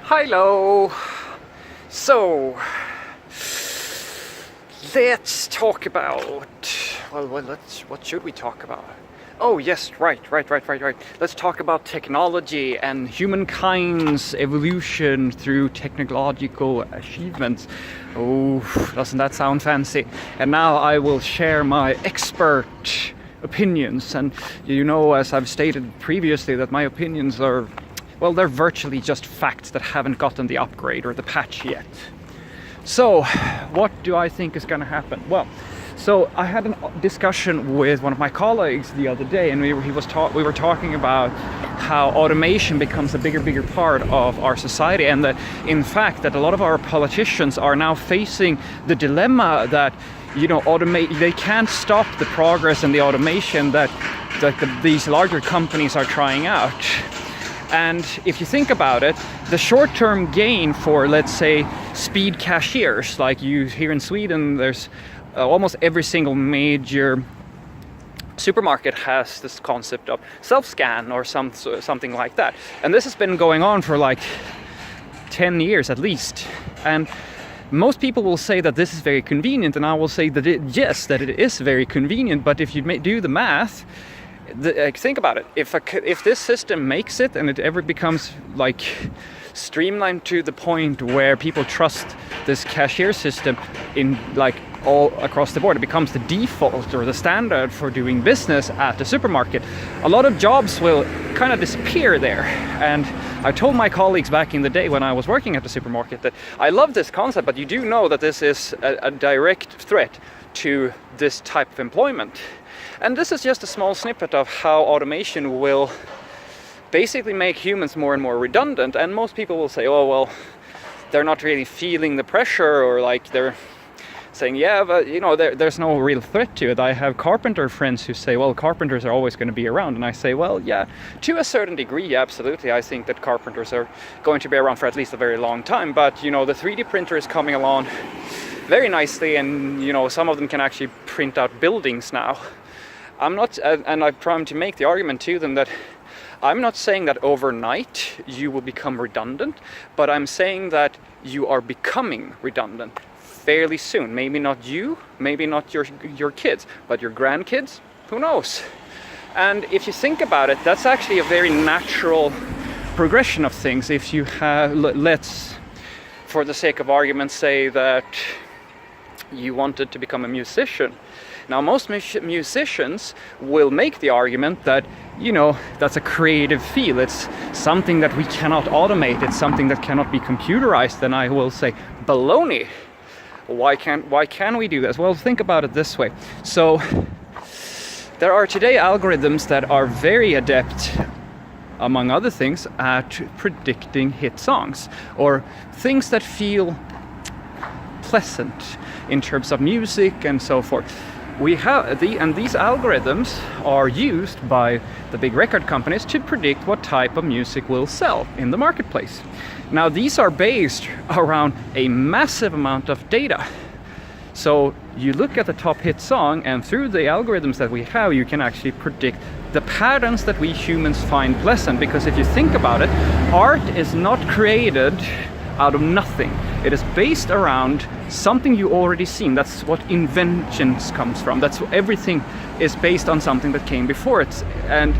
Hello. So let's talk about, what should we talk about? Oh yes, right. Let's talk about technology and humankind's evolution through technological achievements. Oh, doesn't that sound fancy? And now I will share my expert opinions. And you know, as I've stated previously, that my opinions are, well, they're virtually just facts that haven't gotten the upgrade or the patch yet. So, what do I think is going to happen? Well, so I had a discussion with one of my colleagues the other day, and we were talking about how automation becomes a bigger part of our society, and that, in fact, that a lot of our politicians are now facing the dilemma that, you know, they can't stop the progress and the automation that these larger companies are trying out. And if you think about it, the short-term gain for, let's say, speed cashiers, like you here in Sweden, there's almost every single major supermarket has this concept of self-scan or something like that. And this has been going on for like 10 years at least. And most people will say that this is very convenient, and I will say that yes, that it is very convenient, but if you do the math, think about it. If this system makes it and it ever becomes like streamlined to the point where people trust this cashier system in like all across the board, it becomes the default or the standard for doing business at the supermarket, a lot of jobs will kind of disappear there. And I told my colleagues back in the day when I was working at the supermarket that I love this concept, but you do know that this is a direct threat to this type of employment. And this is just a small snippet of how automation will basically make humans more and more redundant. And most people will say, oh, well, they're not really feeling the pressure, or like they're saying, yeah, but you know, there's no real threat to it. I have carpenter friends who say, well, carpenters are always going to be around. And I say, well, yeah, to a certain degree, absolutely. I think that carpenters are going to be around for at least a very long time. But, you know, the 3D printer is coming along very nicely, and, you know, some of them can actually print out buildings now. I'm not, and I've tried to make the argument to them that I'm not saying that overnight you will become redundant, but I'm saying that you are becoming redundant fairly soon. Maybe not you, maybe not your kids, but your grandkids, who knows? And if you think about it, that's actually a very natural progression of things. If you have, let's, for the sake of argument, say that you wanted to become a musician. Now, most musicians will make the argument that, you know, that's a creative field. It's something that we cannot automate. It's something that cannot be computerized. And I will say, baloney. Why can we do this? Well, think about it this way. So there are today algorithms that are very adept, among other things, at predicting hit songs or things that feel pleasant in terms of music and so forth. We have and these algorithms are used by the big record companies to predict what type of music will sell in the marketplace. Now, these are based around a massive amount of data. So you look at the top hit song, and through the algorithms that we have, you can actually predict the patterns that we humans find pleasant. Because if you think about it, art is not created out of nothing. It is based around something you already seen. That's what inventions comes from. That's everything is based on something that came before it. And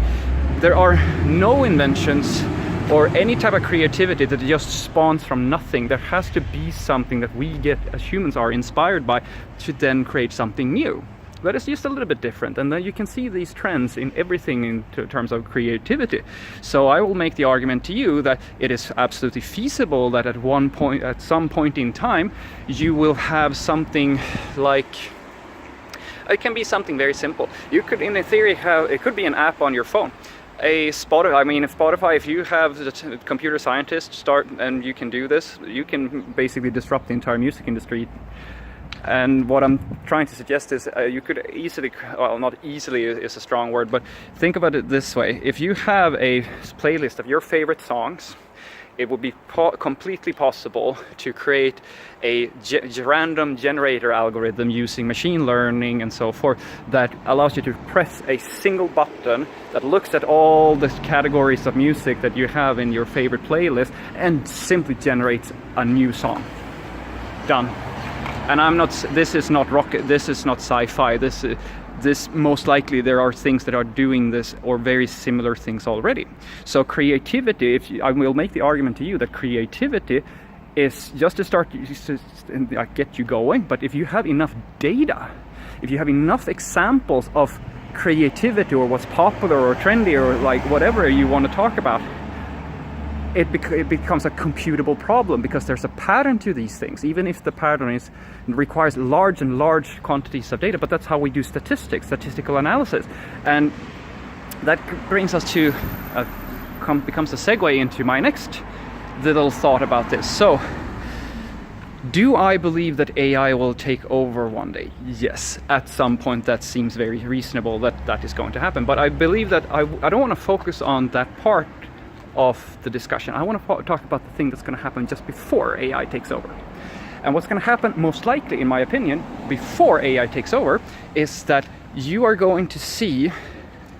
there are no inventions or any type of creativity that just spawns from nothing. There has to be something that we get as humans are inspired by to then create something new. That is just a little bit different, and then you can see these trends in everything in terms of creativity. So I will make the argument to you that it is absolutely feasible that at some point in time, you will have something like, it can be something very simple. You could, in theory, it could be an app on your phone. Spotify, if you have the computer scientists start and you can do this, you can basically disrupt the entire music industry. And what I'm trying to suggest is you could easily, well, not easily is a strong word, but think about it this way. If you have a playlist of your favorite songs it would be completely possible to create a random generator algorithm using machine learning and so forth that allows you to press a single button that looks at all the categories of music that you have in your favorite playlist and simply generates a new song. Done. And this is not rocket, this is not sci-fi, this most likely there are things that are doing this or very similar things already. So creativity, I will make the argument to you that creativity is just to start to get you going, but if you have enough data, if you have enough examples of creativity or what's popular or trendy or like whatever you want to talk about, it becomes a computable problem because there's a pattern to these things, even if the pattern requires large quantities of data. But that's how we do statistical analysis. And that brings us to, becomes a segue into my next little thought about this. So, do I believe that AI will take over one day? Yes, at some point that seems very reasonable that is going to happen. But I believe that I don't want to focus on that part of the discussion. I want to talk about the thing that's going to happen just before AI takes over. And what's going to happen most likely, in my opinion, before AI takes over, is that you are going to see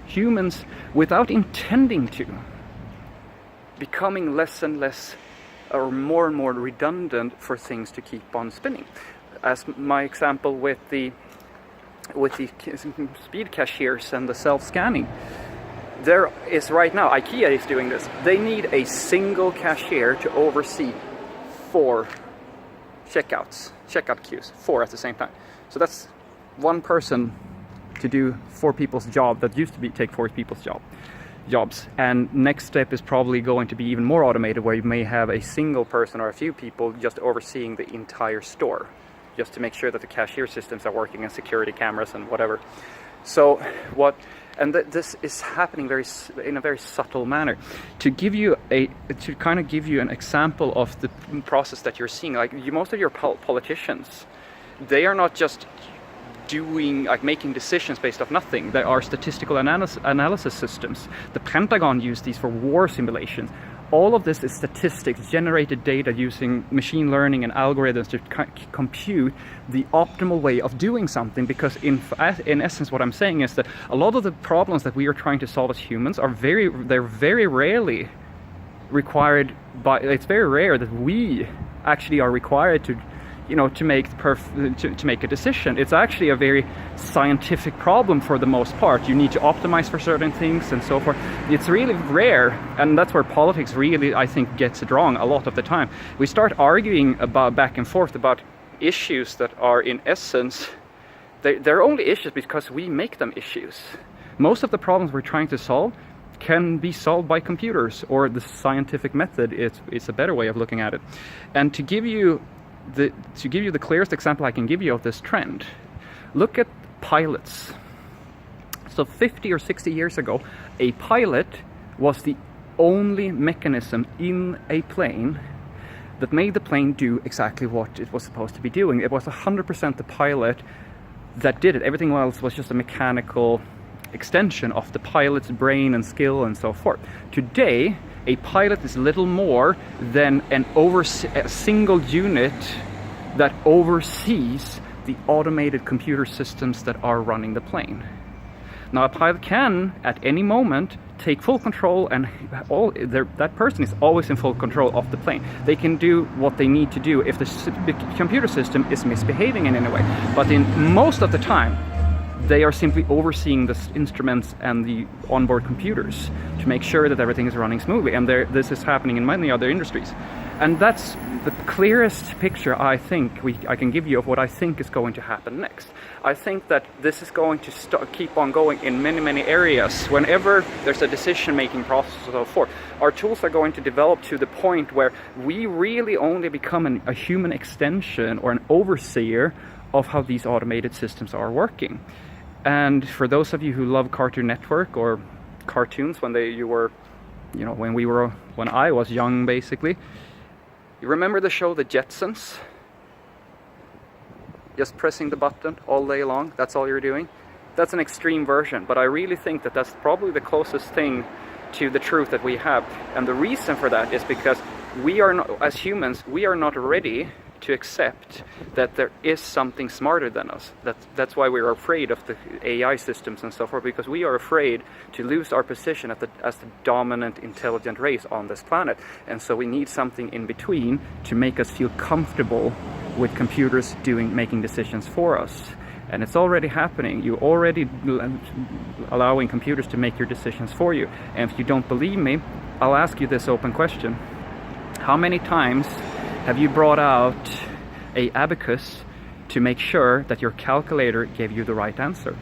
humans, without intending to, becoming less and less or more and more redundant for things to keep on spinning. As my example with the speed cashiers and the self-scanning. There is right now, IKEA is doing this. They need a single cashier to oversee 4 checkout queues, 4 at the same time. So that's one person to do 4 people's job that used to take 4 people's jobs. And next step is probably going to be even more automated, where you may have a single person or a few people just overseeing the entire store, just to make sure that the cashier systems are working and security cameras and whatever. So this is happening in a very subtle manner. To kind of give you an example of the process that you're seeing, like most of your politicians, they are not just making decisions based off nothing. There are statistical analysis systems. The Pentagon used these for war simulations. All of this is statistics, generated data using machine learning and algorithms to compute the optimal way of doing something. Because in essence, what I'm saying is that a lot of the problems that we are trying to solve as humans they're very rarely required by. It's very rare that we actually are required to make a decision. It's actually a very scientific problem for the most part. You need to optimize for certain things and so forth. It's really rare, and that's where politics really, I think, gets it wrong a lot of the time. We start arguing about back and forth about issues that are in essence, they're only issues because we make them issues. Most of the problems we're trying to solve can be solved by computers, or the scientific method. It's a better way of looking at it. And to give you the clearest example I can give you of this trend, look at pilots. So 50 or 60 years ago, a pilot was the only mechanism in a plane that made the plane do exactly what it was supposed to be doing. It was 100% the pilot that did it. Everything else was just a mechanical extension of the pilot's brain and skill and so forth. Today, a pilot is little more than a single unit that oversees the automated computer systems that are running the plane. Now, a pilot can, at any moment, take full control, and that person is always in full control of the plane. They can do what they need to do if the computer system is misbehaving in any way. But in most of the time, they are simply overseeing the instruments and the onboard computers to make sure that everything is running smoothly. And this is happening in many other industries. And that's the clearest picture I think I can give you of what I think is going to happen next. I think that this is going to keep on going in many, many areas. Whenever there's a decision-making process and so forth, our tools are going to develop to the point where we really only become a human extension or an overseer of how these automated systems are working. And for those of you who love Cartoon Network or cartoons when I was young, basically, you remember the show The Jetsons? Just pressing the button all day long, that's all you're doing? That's an extreme version, but I really think that that's probably the closest thing to the truth that we have. And the reason for that is because we are not, as humans, we are not ready to accept that there is something smarter than us. That's why we're afraid of the AI systems and so forth, because we are afraid to lose our position as the dominant intelligent race on this planet. And so we need something in between to make us feel comfortable with computers making decisions for us. And it's already happening. You're already allowing computers to make your decisions for you. And if you don't believe me, I'll ask you this open question. How many times have you brought out a abacus to make sure that your calculator gave you the right answer?